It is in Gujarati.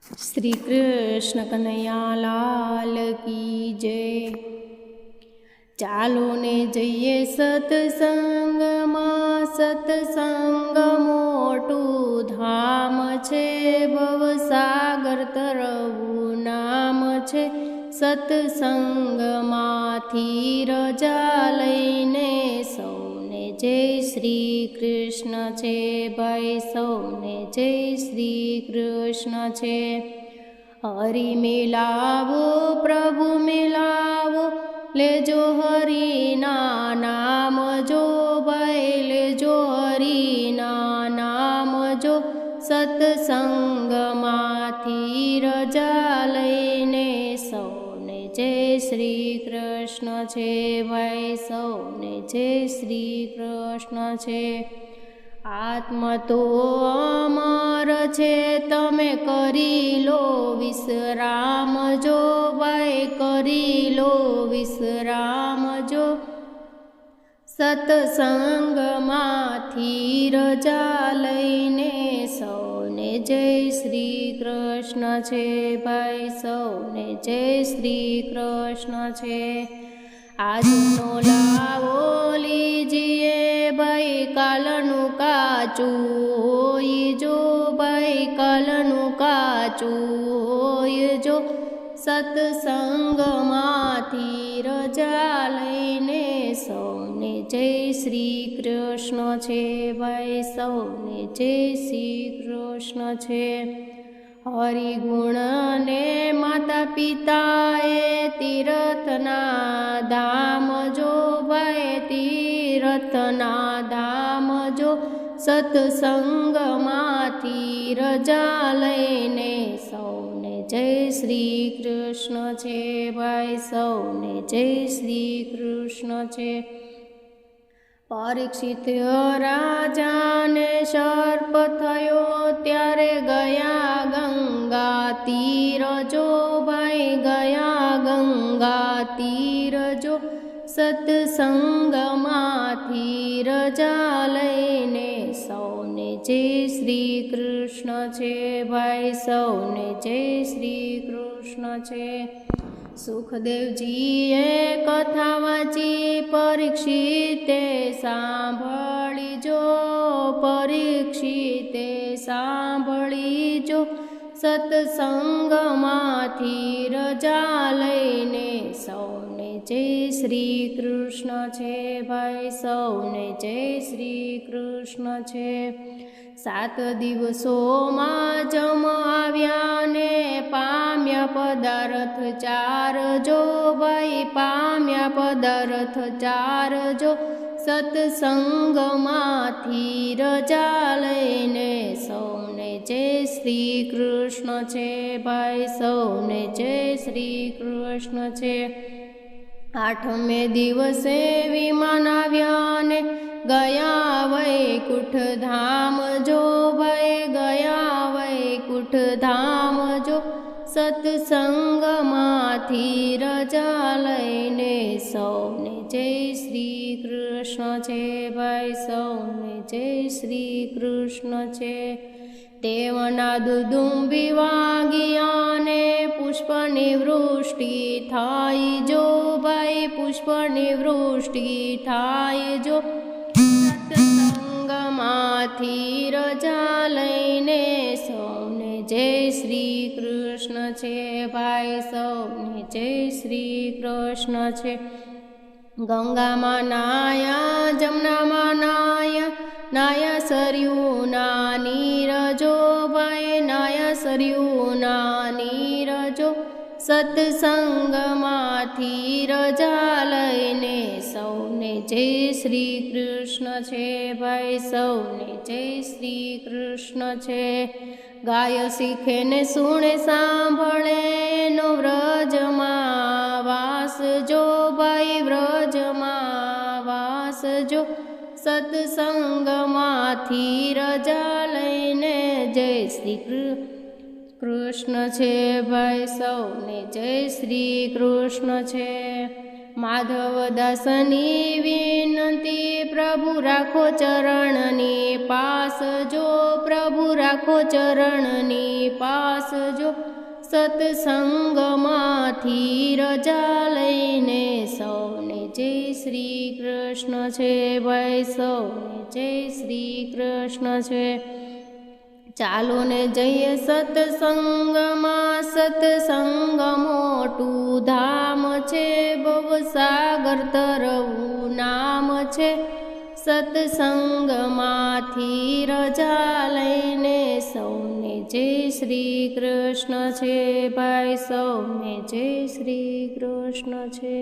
श्री कृष्ण कन्हैया लाल की जय। चालो ने जइए सत्संगमां, सत्संग मोटू धाम छे, भवसागर तरवुं नाम छे। सत्संगमांथी रजा लईने सौने जय श्री कृष्ण छे भाई, सौने जय श्री कृष्ण छे। हरि मिलावो प्रभु मिलावो, लेजो हरि ना नाम जो भाई, लेजो हरि ना नाम जो। सत्संगमांथी रजा लईने सौने जय श्री कृष्ण छे भाई, सौने जय श्री कृष्ण छे। आत्मा तो अमर छे, तमे करी लो विश्राम जो भाई, करी लो विश्राम जो। सत्संगमांथी रजा लईने सौने जय श्री कृष्ण छे भाई, सौने जय श्री कृष्ण छे। આજનો લાવો લીજીએ ભાઈ, કાલનું કાચું હોઈજો ભાઈ, કાલનું કાચું હોઈજો। સત્સંગમાંથી રજા લઈને સૌને જય શ્રી કૃષ્ણ છે ભાઈ, સૌને જય શ્રી કૃષ્ણ છે। હરિગુણ ને માતા પિતાએ તીર્થના ધામ જો ભાઈ, તીર્થના ધામ જો। સત્સંગમાંથી રજા લઈને સૌને જય શ્રી કૃષ્ણ છે ભાઈ, સૌને જય શ્રી કૃષ્ણ છે। પરીક્ષિત રાજાને સર્પ થયો, ત્યારે ગયા ગંગા તીર જો ભાઈ, ગયા ગંગા તીર જો। સત્સંગમાંથી રજા લઈને સૌને જય શ્રી કૃષ્ણ છે ભાઈ, સૌને જય શ્રી કૃષ્ણ છે। સુખદેવજીએ કથા વાંચી પરીક્ષિતે સાંભળીજો, પરીક્ષિતે સાંભળીજો। સત્સંગમાંથી રજા લઈને સૌને જય શ્રી કૃષ્ણ છે ભાઈ, સૌને જય શ્રી કૃષ્ણ છે। 7 દિવસોમાં જમ આવ્યા ને પામ્યા પદાર્થ 4 જો ભાઈ, પામ્યા પદાર્થ 4 જો। સત્સંગમાંથી રજા લઈને સૌને જય શ્રી કૃષ્ણ છે ભાઈ, સૌને જય શ્રી કૃષ્ણ છે। 8મે દિવસે વિમાન આવ્યા ને ગયા વૈકુંઠ ધામ જો ભાઈ, ગયા વૈકુંઠ ધામ જો। સત્સંગમાંથી રજા લઈને સૌને જય શ્રી કૃષ્ણ છે ભાઈ, સૌને જય શ્રી કૃષ્ણ છે। દેવના દુદુંબી વાગ્યા ને પુષ્પની વૃષ્ટિ થાય જો ભાઈ, પુષ્પની વૃષ્ટિ થાય જો। સત્સંગમાંથી રજા લઈને સૌને જય શ્રી કૃષ્ણ છે ભાઈ, સૌને જય શ્રી કૃષ્ણ છે। ગંગામાં નાયા, જમનામાં નાયા, નાયા સરયુના નીર જો ભાઈ, નાયા સરયુના નીર જો। સત્સંગમાંથી રજા લઈને સૌને જય શ્રી કૃષ્ણ છે ભાઈ, સૌને જય શ્રી કૃષ્ણ છે। ગાય શીખે ને સુણે સાંભળે નો વ્રજમાં વાસ જો ભાઈ, વ્રજમાં વાસ જો। સત્સંગમાંથી રજા લઈને જય શ્રી કૃષ્ણ છે ભાઈ, સૌને જય શ્રી કૃષ્ણ છે। માધવદાસની વિનંતી પ્રભુ રાખો ચરણની પાસ જો, પ્રભુ રાખો ચરણની પાસ જો। આવજો સત્સંગમાંથી રજા લઈને સૌને જય શ્રી કૃષ્ણ છે ભાઈ સૌને જય શ્રી કૃષ્ણ છે ચાલો ને જઈએ સત્સંગમાં સત્સંગ મોટું ધામ છે ભવસાગર તરવું નામ છે સત્સંગમાંથી રજા લઈને સૌને જય શ્રી કૃષ્ણ છે ભાઈ સૌને જય શ્રી કૃષ્ણ છે।